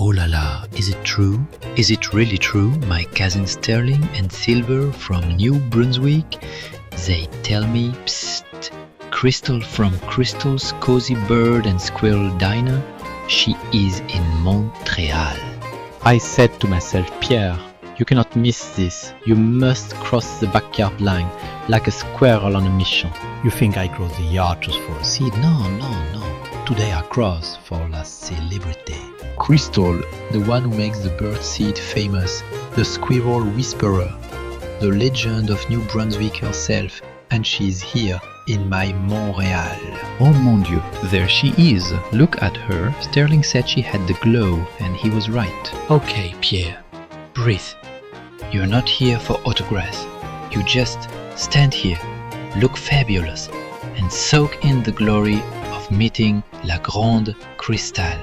Oh la la, is it true? Is it really true? My cousin Sterling and Silver from New Brunswick, they tell me, psst, Crystal from Crystal's Cozy Bird and Squirrel Diner, she is in Montreal. I said to myself, Pierre, you cannot miss this. You must cross the backyard line like a squirrel on a mission. You think I cross the yard just for a seat? No. Today I cross for la celebrity. Crystal, the one who makes the bird seed famous, the squirrel whisperer, the legend of New Brunswick herself, and she's here in my Montreal. Oh mon Dieu, there she is. Look at her. Sterling said she had the glow, and he was right. Okay, Pierre, breathe. You're not here for autographs. You just stand here, look fabulous, and soak in the glory of meeting La Grande Cristal.